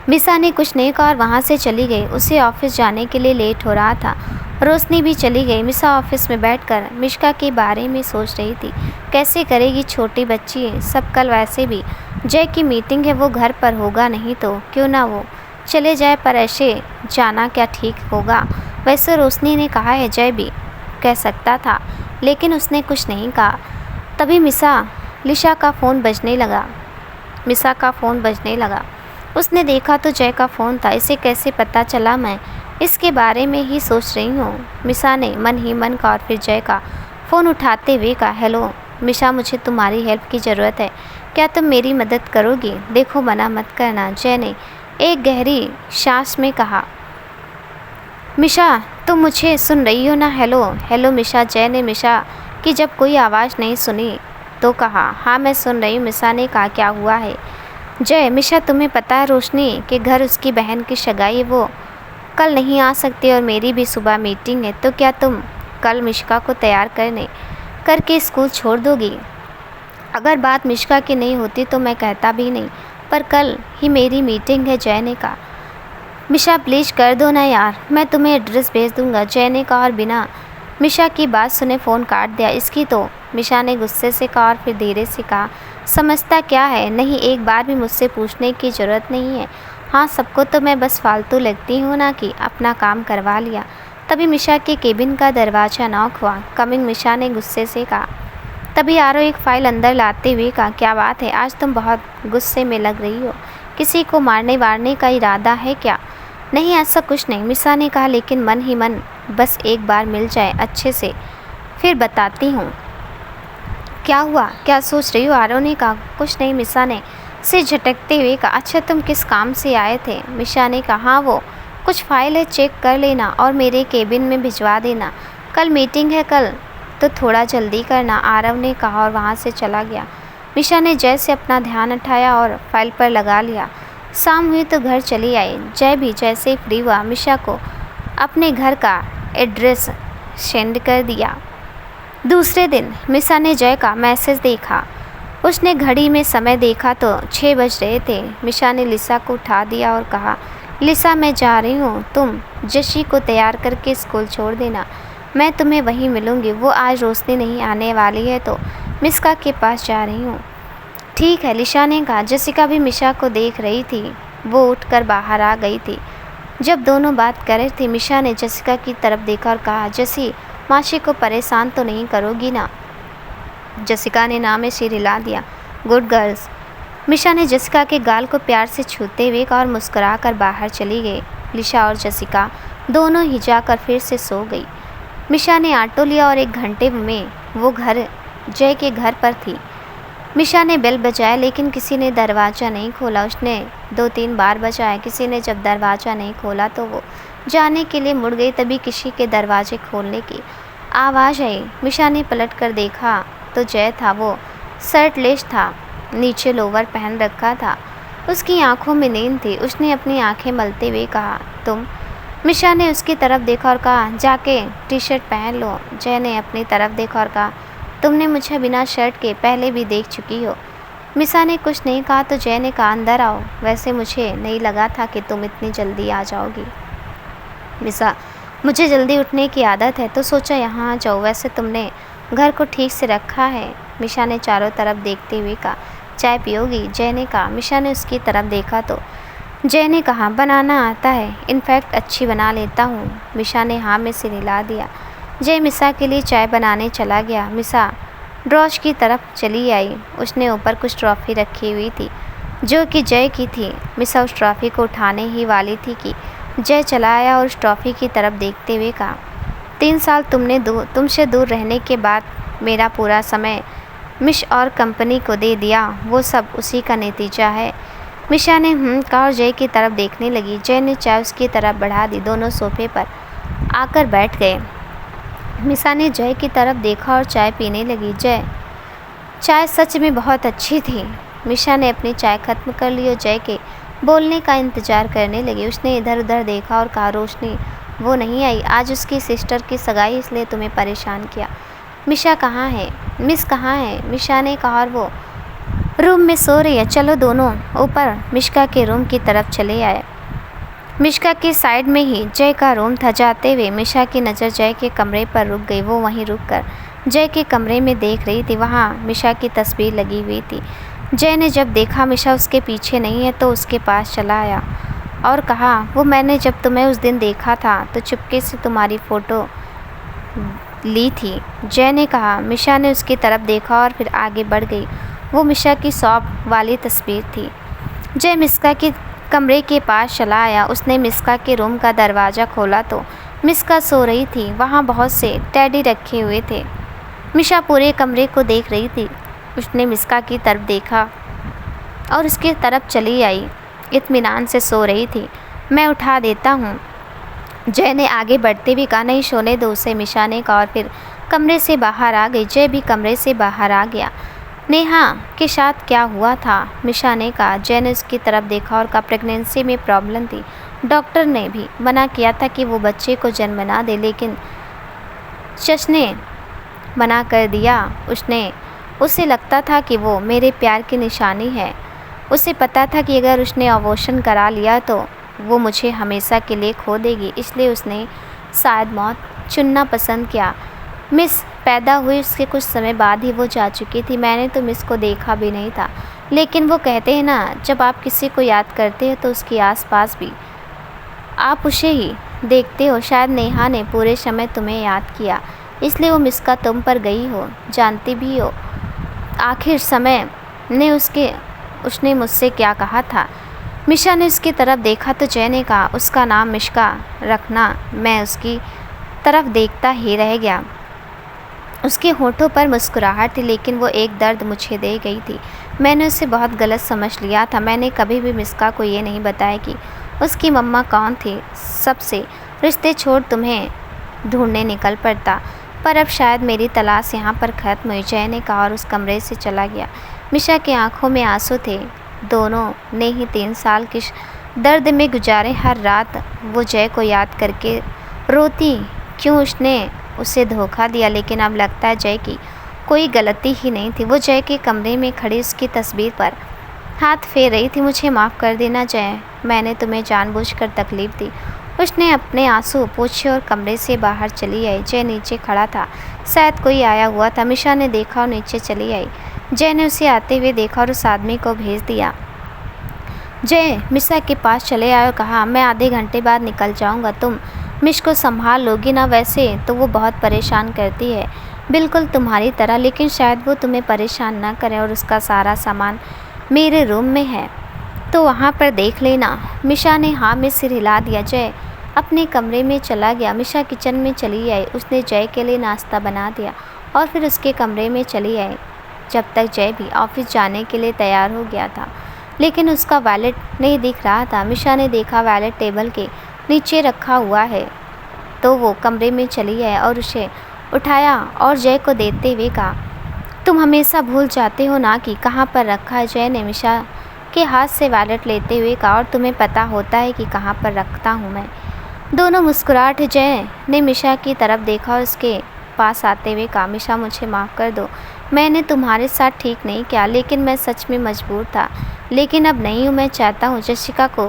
मिशा ने कुछ नहीं कहा और वहाँ से चली गई। उसे ऑफिस जाने के लिए लेट हो रहा था। रोशनी भी चली गई। मिशा ऑफिस में बैठकर मिश्का के बारे में सोच रही थी। कैसे करेगी, छोटी बच्ची है सब, कल वैसे भी जय की मीटिंग है, वो घर पर होगा, नहीं तो क्यों ना वो चले जाए, पर ऐसे जाना क्या ठीक होगा? वैसे रोशनी ने कहा है, जय भी कह सकता था, लेकिन उसने कुछ नहीं कहा। तभी लिशा का फ़ोन बजने लगा। मिशा का फ़ोन बजने लगा। उसने देखा तो जय का फ़ोन था। इसे कैसे पता चला? मैं इसके बारे में ही सोच रही हूँ, मिशा ने मन ही मन कहा और फिर जय का फ़ोन उठाते हुए कहा। हेलो मिशा, मुझे तुम्हारी हेल्प की ज़रूरत है, क्या तुम मेरी मदद करोगी? देखो मना मत करना, जय ने एक गहरी सांस में कहा। मिशा, तुम मुझे सुन रही हो ना? हेलो मिशा, जय ने मिशा की जब कोई आवाज़ नहीं सुनी तो कहा। हाँ मैं सुन रही हूँ, मिशा ने कहा। क्या हुआ है? जय, मिशा तुम्हें पता है रोशनी के घर उसकी बहन की सगाई है, वो कल नहीं आ सकती और मेरी भी सुबह मीटिंग है, तो क्या तुम कल मिश्का को तैयार करके स्कूल छोड़ दोगी? अगर बात मिश्का की नहीं होती तो मैं कहता भी नहीं, पर कल ही मेरी मीटिंग है, जय ने कहा। मिशा प्लीज़ कर दो ना यार, मैं तुम्हें एड्रेस भेज दूंगा, जय ने कहा और बिना मिशा की बात सुने फ़ोन काट दिया। इसकी तो मिशा ने गुस्से से कहा और फिर धीरे से कहा, समझता क्या है? नहीं, एक बार भी मुझसे पूछने की ज़रूरत नहीं है। हाँ, सबको तो मैं बस फालतू लगती हूँ ना कि अपना काम करवा लिया। तभी मिशा के केबिन का दरवाज़ा नॉक हुआ। कमिंग, मिशा ने गुस्से से कहा। तभी आरो एक फ़ाइल अंदर लाते हुए कहा, क्या बात है, आज तुम बहुत गुस्से में लग रही हो, किसी को मारने वारने का इरादा है क्या? नहीं ऐसा कुछ नहीं, मिसा ने कहा, लेकिन मन ही मन बस एक बार मिल जाए अच्छे से, फिर बताती हूँ। क्या हुआ, क्या सोच रही हो? आरव ने कहा। कुछ नहीं, मिसा ने सिर झटकते हुए कहा। अच्छा, तुम किस काम से आए थे? मिशा ने कहा। हाँ, वो कुछ फाइल है, चेक कर लेना और मेरे केबिन में भिजवा देना। कल मीटिंग है, कल तो थोड़ा जल्दी करना, आरव ने कहा और वहाँ से चला गया। मिशा ने जय से अपना ध्यान हटाया और फाइल पर लगा लिया। शाम हुई तो घर चली आई। जय भी जैसे ही फ्री हुआ मिशा को अपने घर का एड्रेस सेंड कर दिया। दूसरे दिन मिशा ने जय का मैसेज देखा। उसने घड़ी में समय देखा तो 6 बज रहे थे। मिशा ने लिसा को उठा दिया और कहा, लिसा मैं जा रही हूँ, तुम जशी को तैयार करके स्कूल छोड़ देना, मैं तुम्हें वहीं मिलूँगी। वो आज रोशनी नहीं आने वाली है तो मिस्का के पास जा रही हूँ। ठीक है, लिशा ने कहा। जसिका भी मिशा को देख रही थी। वो उठकर बाहर आ गई थी। जब दोनों बात कर रहे थे मिशा ने जसिका की तरफ देखा और कहा, जसी मासी को परेशान तो नहीं करोगी ना? जसिका ने ना में सिर हिला दिया। Good girls. मिशा ने जसिका के गाल को प्यार से छूते हुए कहा और मुस्कुरा कर बाहर चली गई। लिशा और जसिका दोनों ही जाकर फिर से सो गई। मिशा ने ऑटो लिया और 1 घंटे में वो घर जय के घर पर थी। मिशा ने बेल बजाया लेकिन किसी ने दरवाज़ा नहीं खोला। उसने 2-3 बार बजाया, किसी ने जब दरवाज़ा नहीं खोला तो वो जाने के लिए मुड़ गई। तभी किसी के दरवाजे खोलने की आवाज़ आई। मिशा ने पलट कर देखा तो जय था। वो शर्टलेस था, नीचे लोवर पहन रखा था, उसकी आंखों में नींद थी। उसने अपनी आंखें मलते हुए कहा, तुम? मिशा ने उसकी तरफ देखा और कहा, जाके टी-शर्ट पहन लो। जय ने अपनी तरफ देखा और कहा, तुमने मुझे बिना शर्ट के पहले भी देख चुकी हो। मिशा ने कुछ नहीं कहा तो जय ने कहा, अंदर आओ, वैसे मुझे नहीं लगा था कि तुम इतनी जल्दी आ जाओगी। मिशा, मुझे जल्दी उठने की आदत है तो सोचा यहाँ आ जाओ, वैसे तुमने घर को ठीक से रखा है। मिशा ने चारों तरफ देखते हुए कहा, चाय पियोगी? जय ने कहा। मिशा ने उसकी तरफ देखा तो जय ने कहा, बनाना आता है, इनफैक्ट अच्छी बना लेता हूँ। मिशा ने हाँ में सिर हिला दिया। जय मिशा के लिए चाय बनाने चला गया। मिशा ड्रॉज की तरफ चली आई। उसने ऊपर कुछ ट्रॉफ़ी रखी हुई थी जो कि जय की थी। मिशा उस ट्रॉफ़ी को उठाने ही वाली थी कि जय चला आया और उस ट्रॉफ़ी की तरफ देखते हुए कहा, 3 साल तुमसे दूर रहने के बाद मेरा पूरा समय मिश और कंपनी को दे दिया, वो सब उसी का नतीजा है। मिशा ने कहा और जय की तरफ देखने लगी। जय ने चाय उसकी तरफ बढ़ा दी। दोनों सोफे पर आकर बैठ गए। मिशा ने जय की तरफ देखा और चाय पीने लगी। जय, चाय सच में बहुत अच्छी थी। मिशा ने अपनी चाय ख़त्म कर ली और जय के बोलने का इंतज़ार करने लगी। उसने इधर उधर देखा और कहा, रोशनी वो नहीं आई, आज उसकी सिस्टर की सगाई, इसलिए तुम्हें परेशान किया। मिशा कहाँ है? मिस कहाँ है? मिशा ने कहा और वो रूम में सो रही है। चलो दोनों ऊपर मिश्का के रूम की तरफ चले आए। मिश्का के साइड में ही जय का रूम था। जाते हुए मिशा की नज़र जय के कमरे पर रुक गई। वो वहीं रुककर जय के कमरे में देख रही थी। वहाँ मिशा की तस्वीर लगी हुई थी। जय ने जब देखा मिशा उसके पीछे नहीं है तो उसके पास चला आया और कहा, वो मैंने जब तुम्हें उस दिन देखा था तो चुपके से तुम्हारी फ़ोटो ली थी। जय ने कहा। मिशा ने उसकी तरफ देखा और फिर आगे बढ़ गई। वो मिशा की शॉप वाली तस्वीर थी। जय मिश्का के कमरे के पास चला आया। उसने मिश्का के रूम का दरवाज़ा खोला तो मिश्का सो रही थी। वहाँ बहुत से टेडी रखे हुए थे। मिशा पूरे कमरे को देख रही थी। उसने मिश्का की तरफ देखा और उसकी तरफ चली आई। इत्मीनान से सो रही थी। मैं उठा देता हूँ। जय ने आगे बढ़ते भी कहा, नहीं सोने दो उसे। मिशा ने कहा और फिर कमरे से बाहर आ गई। जय भी कमरे से बाहर आ गया। नेहा के साथ क्या हुआ था? मिशा ने कहा। जय ने उसकी तरफ देखा और कहा, प्रेगनेंसी में प्रॉब्लम थी। डॉक्टर ने भी मना किया था कि वो बच्चे को जन्म ना दे, लेकिन शश ने मना कर दिया। उसे लगता था कि वो मेरे प्यार की निशानी है। उसे पता था कि अगर उसने अबॉर्शन करा लिया तो वो मुझे हमेशा के लिए खो देगी, इसलिए उसने शायद मौत चुनना पसंद किया। मिस पैदा हुई उसके कुछ समय बाद ही वो जा चुकी थी। मैंने तो मिस को देखा भी नहीं था, लेकिन वो कहते हैं ना, जब आप किसी को याद करते हो तो उसके आसपास भी आप उसे ही देखते हो। शायद नेहा ने पूरे समय तुम्हें याद किया, इसलिए वो मिस का तुम पर गई हो। जानती भी हो आखिर समय ने उसने मुझसे क्या कहा था। मिशा ने उसकी तरफ देखा तो जय ने कहा, उसका नाम मिश्का रखना। मैं उसकी तरफ देखता ही रह गया। उसके होठों पर मुस्कुराहट थी, लेकिन वो एक दर्द मुझे दे गई थी। मैंने उसे बहुत गलत समझ लिया था। मैंने कभी भी मिश्का को ये नहीं बताया कि उसकी मम्मा कौन थी। सबसे रिश्ते छोड़ तुम्हें ढूंढने निकल पड़ता, पर अब शायद मेरी तलाश यहाँ पर ख़त्म हुई। जय ने कहा और उस कमरे से चला गया। मिशा की आंखों में आंसू थे। दोनों ने ही 3 साल के दर्द में गुजारे। हर रात वो जय को याद करके रोती, क्यों उसने उसे धोखा दिया। लेकिन अब लगता है जय की कोई गलती ही नहीं थी। वो जय के कमरे में खड़ी उसकी तस्वीर पर हाथ फेर रही थी। मुझे माफ़ कर देना जय, मैंने तुम्हें जानबूझकर तकलीफ़ दी। उसने अपने आंसू पोंछे और कमरे से बाहर चली आई। जय नीचे खड़ा था, शायद कोई आया हुआ था। मिशा ने देखा और नीचे चली आई। जय ने उसे आते हुए देखा और उस आदमी को भेज दिया। जय मिशा के पास चले आए और कहा, मैं आधे घंटे बाद निकल जाऊंगा, तुम मिश को संभाल लोगी ना। वैसे तो वो बहुत परेशान करती है, बिल्कुल तुम्हारी तरह, लेकिन शायद वो तुम्हें परेशान ना करे और उसका सारा सामान मेरे रूम में है, तो वहाँ पर देख लेना। मिशा ने हाँ में सिर हिला दिया। जय अपने कमरे में चला गया। मिशा किचन में चली आई। उसने जय के लिए नाश्ता बना दिया और फिर उसके कमरे में चली आई। जब तक जय भी ऑफिस जाने के लिए तैयार हो गया था, लेकिन उसका वॉलेट नहीं दिख रहा था। मिशा ने देखा वॉलेट टेबल के नीचे रखा हुआ है, तो वो कमरे में चली आई और उसे उठाया और जय को देते हुए कहा, तुम हमेशा भूल जाते हो ना कि कहाँ पर रखा है। जय ने मिशा के हाथ से वॉलेट लेते हुए कहा, और तुम्हें पता होता है कि कहाँ पर रखता हूँ मैं। दोनों मुस्कुराहट। जय ने मिशा की तरफ देखा और उसके पास आते हुए कहा, मिशा मुझे माफ़ कर दो, मैंने तुम्हारे साथ ठीक नहीं किया, लेकिन मैं सच में मजबूर था। लेकिन अब नहीं हूँ। मैं चाहता हूँ जसिका को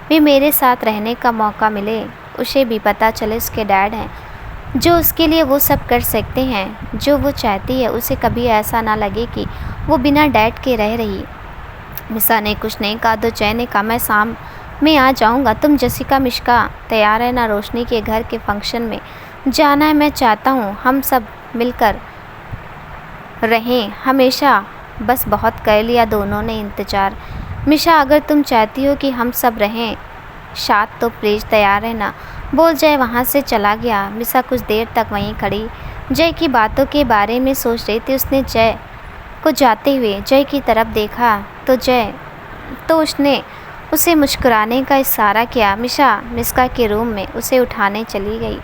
भी मेरे साथ रहने का मौका मिले, उसे भी पता चले उसके डैड हैं जो उसके लिए वो सब कर सकते हैं जो वो चाहती है। उसे कभी ऐसा ना लगे कि वो बिना डैड के रह रही। मिशा ने कुछ नहीं कहा तो जय ने कहा, मैं शाम में आ जाऊंगा। तुम जसिका मिश्का तैयार है ना? रोशनी के घर के फंक्शन में जाना है। मैं चाहता हूँ हम सब मिलकर रहें हमेशा, बस बहुत कर लिया दोनों ने इंतज़ार। मिशा अगर तुम चाहती हो कि हम सब रहें साथ तो प्लीज़ तैयार रहना, बोल जय वहाँ से चला गया। मिशा कुछ देर तक वहीं खड़ी जय की बातों के बारे में सोच रही थी। उसने जय को जाते हुए जय की तरफ देखा तो उसने उसे मुस्कुराने का इशारा किया। मिशा के रूम में उसे उठाने चली गई।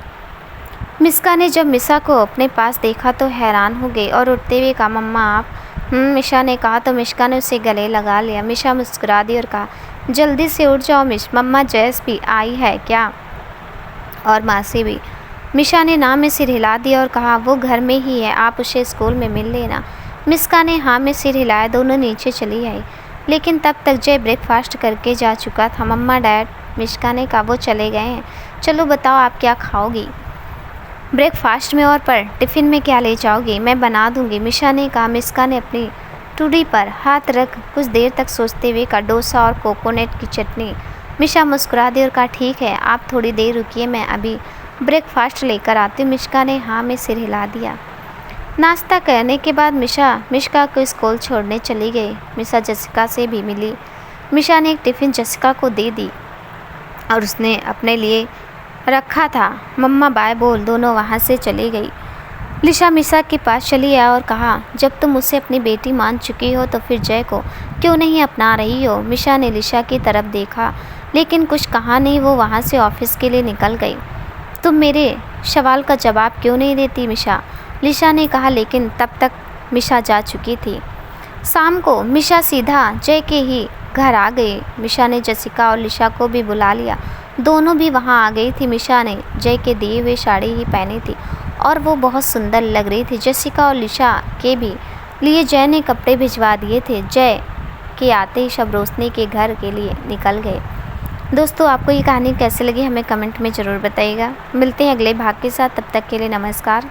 मिशा ने जब मिशा को अपने पास देखा तो हैरान हो गई और उठते हुए कहा, मम्मा आप? मिशा ने कहा तो मिशा ने उसे गले लगा लिया। मिशा मुस्कुरा दी और कहा, जल्दी से उठ जाओ मम्मा जैस भी आई है क्या? और मासी भी। मिशा ने ना में सिर हिला दिया और कहा, वो घर में ही है, आप उसे स्कूल में मिल लेना। मिशा ने हाँ में सिर हिलाया। दोनों नीचे चली आई, लेकिन तब तक जय ब्रेकफास्ट करके जा चुका था। मम्मा डैड? मिशा ने कहा, वो चले गए हैं। चलो बताओ आप क्या खाओगी ब्रेकफास्ट में, और पर टिफ़िन में क्या ले जाओगी? मैं बना दूंगी, मिशा ने कहा। मिशा ने अपनी टूडी पर हाथ रख कुछ देर तक सोचते हुए कहा, डोसा और कोकोनट की चटनी। मिशा मुस्कुरा दी और कहा, ठीक है आप थोड़ी देर रुकिए, मैं अभी ब्रेकफास्ट लेकर आती हूँ। मिशा ने हाँ में सिर हिला दिया। नाश्ता करने के बाद मिशा को स्कूल छोड़ने चली गई। मिशा जसिका से भी मिली। मिशा ने एक टिफ़िन जसिका को दे दी और उसने अपने लिए रखा था। मम्मा बाय बोल दोनों वहाँ से चली गई। लिशा मिशा के पास चली आई और कहा, जब तुम उसे अपनी बेटी मान चुकी हो तो फिर जय को क्यों नहीं अपना रही हो? मिशा ने लिशा की तरफ देखा लेकिन कुछ कहा नहीं। वो वहाँ से ऑफिस के लिए निकल गई। तुम मेरे सवाल का जवाब क्यों नहीं देती मिशा? लिशा ने कहा, लेकिन तब तक मिशा जा चुकी थी। शाम को मिशा सीधा जय के ही घर आ गई। मिशा ने जसिका और लिशा को भी बुला लिया। दोनों भी वहाँ आ गई थी। मिशा ने जय के दिए हुए साड़ी ही पहनी थी और वो बहुत सुंदर लग रही थी। जसिका और लिशा के भी लिए जय ने कपड़े भिजवा दिए थे। जय के आते ही सब रोशनी के घर के लिए निकल गए। दोस्तों आपको ये कहानी कैसी लगी हमें कमेंट में ज़रूर बताइएगा। मिलते हैं अगले भाग के साथ, तब तक के लिए नमस्कार।